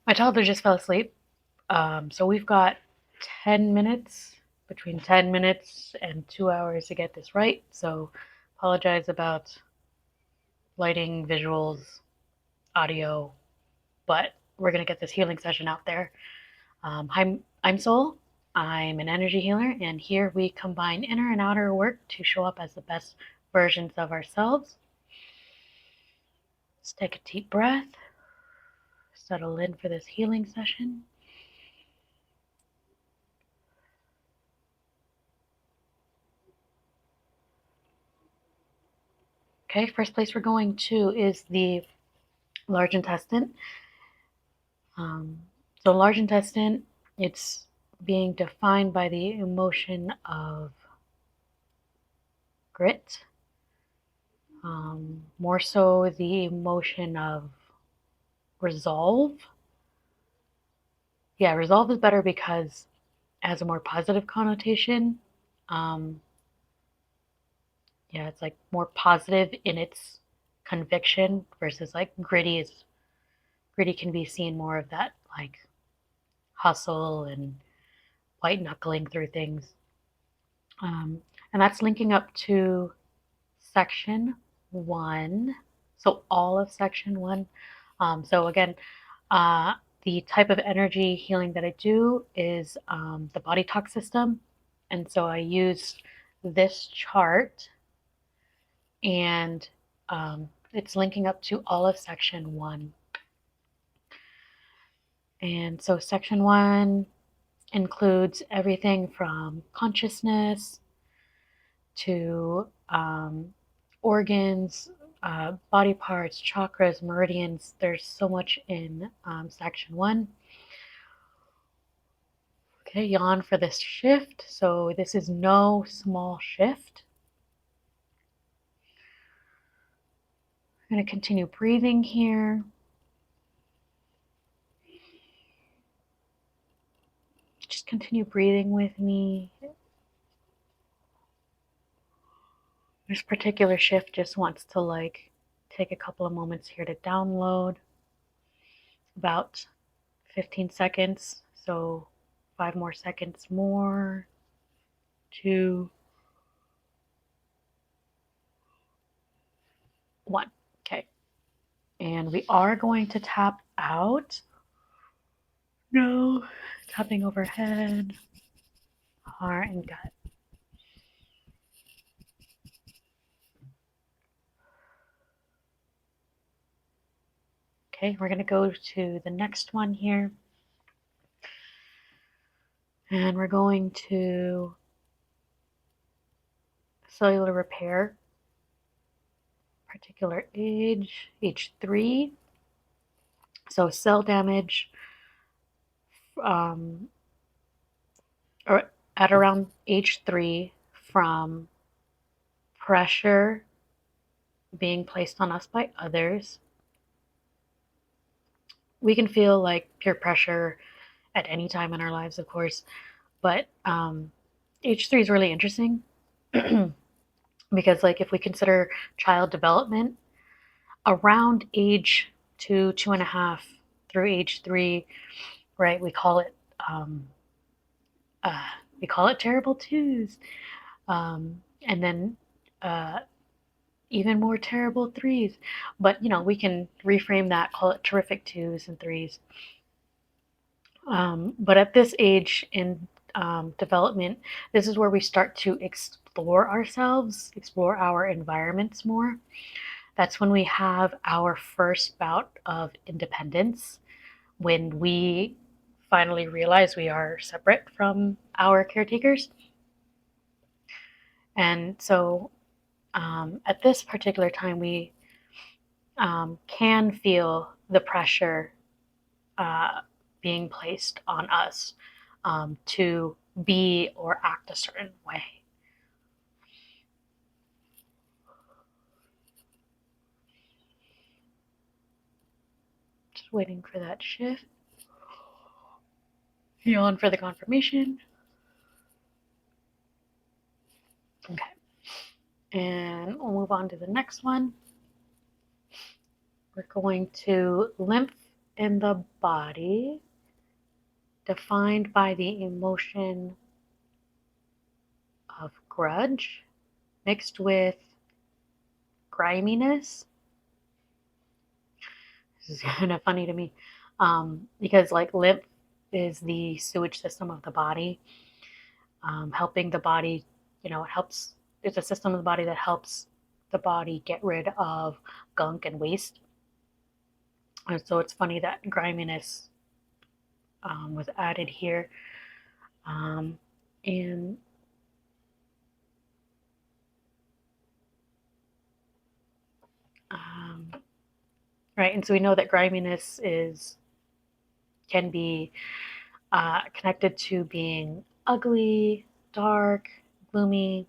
My toddler just fell asleep. So we've got 10 minutes, between 10 minutes and 2 hours to get this right. So apologize about lighting, visuals, audio, but we're going to get this healing session out there. I'm Soul. I'm an energy healer, and here we combine inner and outer work to show up as the best versions of ourselves. Let's take a deep breath, settle in for this healing session. Okay, first place we're going to is the large intestine. So large intestine, it's being defined by the emotion of grit, more so the emotion of resolve. Yeah, resolve is better because it has a more positive connotation. Um, yeah, it's like more positive in its conviction versus like gritty can be seen more of that like hustle and white knuckling through things. Um, and that's linking up to section 1. So all of section 1. So again, uh, the type of energy healing that I do is the bodytalk system. And so I use this chart, and it's linking up to all of section 1. And so section 1 includes everything from consciousness to organs, body parts, chakras, meridians. There's so much in section 1. Okay, yawn for this shift. So this is no small shift. I'm going to continue breathing here. Just continue breathing with me. This particular shift just wants to like take a couple of moments here to download. About 15 seconds. So 5 more seconds more. 2, 1. Okay. And we are going to tap out. No. Tapping overhead, heart, and gut. Okay, we're going to go to the next one here. And we're going to cellular repair, particular age 3. So cell damage or at around age 3 from pressure being placed on us by others. We can feel like peer pressure at any time in our lives, of course, but age 3 is really interesting because, like, if we consider child development, around age 2, 2.5 through age 3, right? Um, we call it terrible twos, and then even more terrible threes. But we can reframe that, call it terrific twos and threes. But at this age in development, this is where we start to explore ourselves, explore our environments more. That's when we have our first bout of independence, when we finally realize we are separate from our caretakers. And so at this particular time, we can feel the pressure being placed on us to be or act a certain way. Just waiting for that shift. Yawn for the confirmation. Okay. And we'll move on to the next one. We're going to lymph in the body defined by the emotion of grudge mixed with griminess. This is kind of funny to me, because like lymph is the sewage system of the body, helping the body, it helps. It's a system of the body that helps the body get rid of gunk and waste. And so it's funny that griminess was added here. And right, and so we know that griminess can be connected to being ugly, dark, gloomy,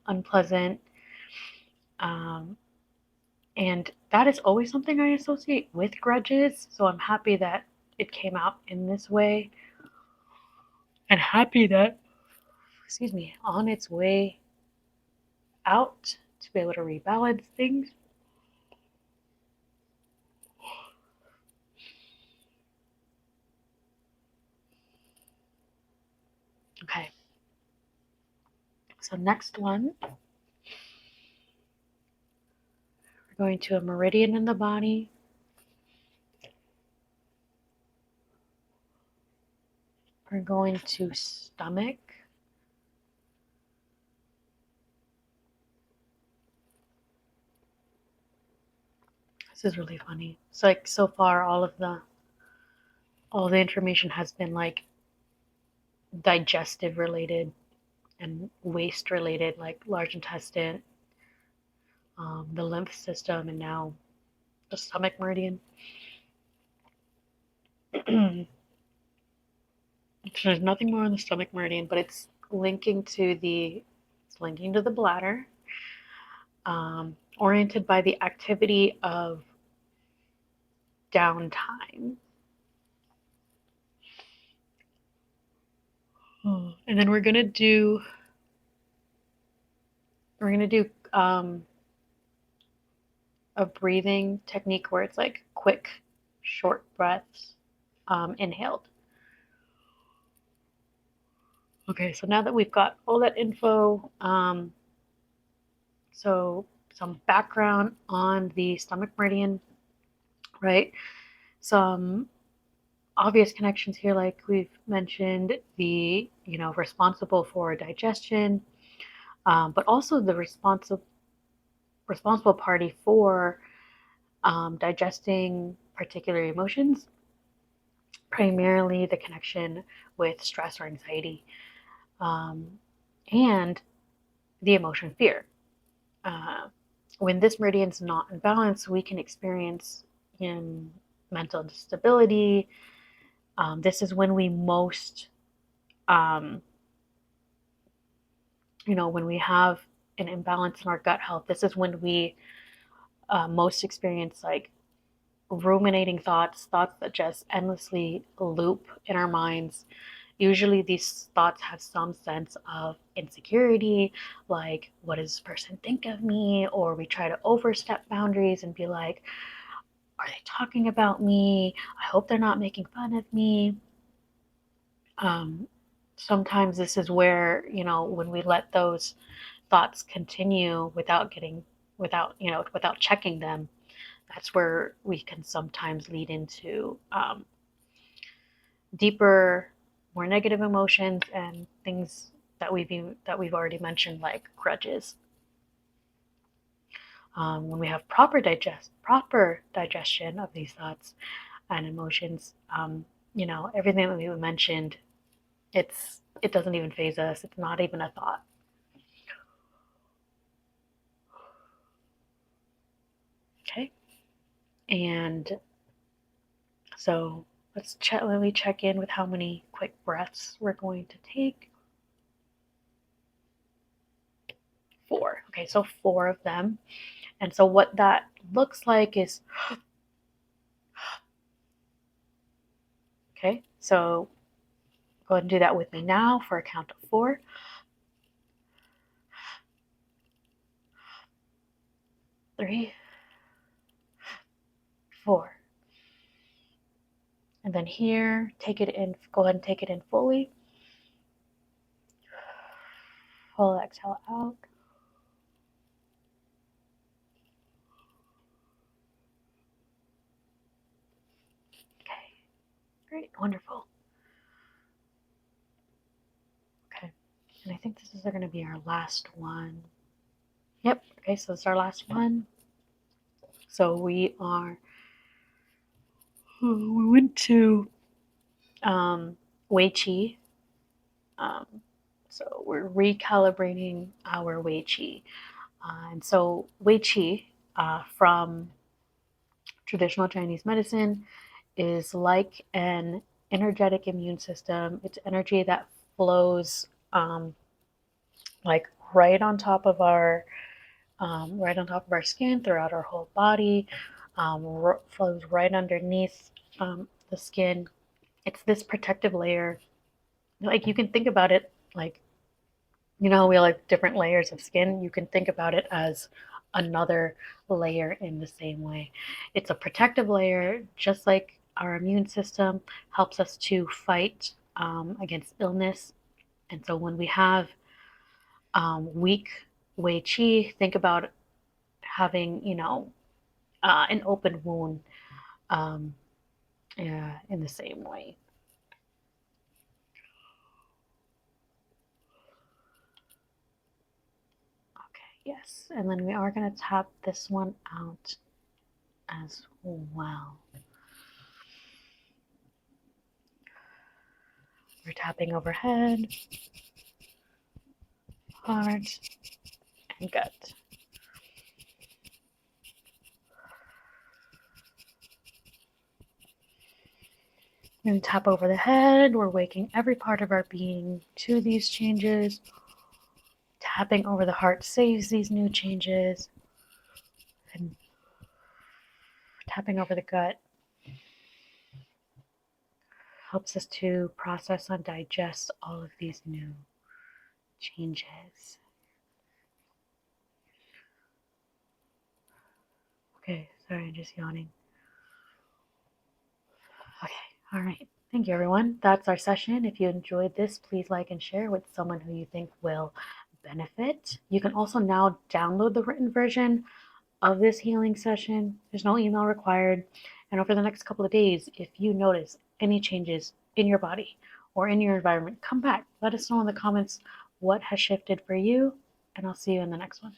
unpleasant, um, and that is always something I associate with grudges. So I'm happy that it came out in this way, and happy that, excuse me, on its way out to be able to rebalance things. Okay, so next one, we're going to a meridian in the body. We're going to stomach. This is really funny. It's like so far all the information has been like digestive related and waste related, like large intestine, the lymph system, and now the stomach meridian. There's nothing more on the stomach meridian, but it's linking to the bladder, oriented by the activity of downtime. And then we're gonna do a breathing technique where it's like quick, short breaths, inhaled. Okay, so now that we've got all that info, so some background on the stomach meridian, right? Some obvious connections here, like we've mentioned, the responsible for digestion, but also the responsible party for digesting particular emotions, primarily the connection with stress or anxiety, and the emotion fear. When this meridian is not in balance, we can experience mental instability. This is when we most, when we have an imbalance in our gut health, this is when we most experience like ruminating thoughts that just endlessly loop in our minds. Usually these thoughts have some sense of insecurity, like, what does this person think of me? Or we try to overstep boundaries and be like, are they talking about me? I hope they're not making fun of me. Sometimes this is where, when we let those thoughts continue without checking them, that's where we can sometimes lead into deeper, more negative emotions and things that we've already mentioned, like grudges. When we have proper digestion of these thoughts and emotions, everything that we mentioned, it doesn't even faze us. It's not even a thought. Okay, and so let me check in with how many quick breaths we're going to take. 4. Okay, so 4 of them. And so what that looks like is, okay, so go ahead and do that with me now for a count of 4. 3, 4. And then here, take it in, go ahead and take it in fully. Full exhale out. Okay, great, wonderful. Okay, and I think this is going to be our last one. Yep, okay, so this is our last one. So we went to Wei Qi. So we're recalibrating our Wei Qi. And so Wei Qi from traditional Chinese medicine is like an energetic immune system. It's energy that flows like right on top of our skin, throughout our whole body, flows right underneath the skin. It's this protective layer. Like you can think about it like, you know, we have like different layers of skin. You can think about it as another layer in the same way. It's a protective layer, just like our immune system helps us to fight against illness. And so when we have weak Wei Qi, think about having, you know, an open wound um, in the same way. Okay, yes. And then we are going to tap this one out as well. We're tapping overhead, heart, and gut. And tap over the head. We're waking every part of our being to these changes. Tapping over the heart saves these new changes. And tapping over the gut helps us to process and digest all of these new changes. Okay, sorry, I'm just yawning. Okay, all right. Thank you, everyone. That's our session. If you enjoyed this, please like and share with someone who you think will benefit. You can also now download the written version of this healing session. There's no email required. And over the next couple of days, if you notice any changes in your body or in your environment, come back. Let us know in the comments what has shifted for you, and I'll see you in the next one.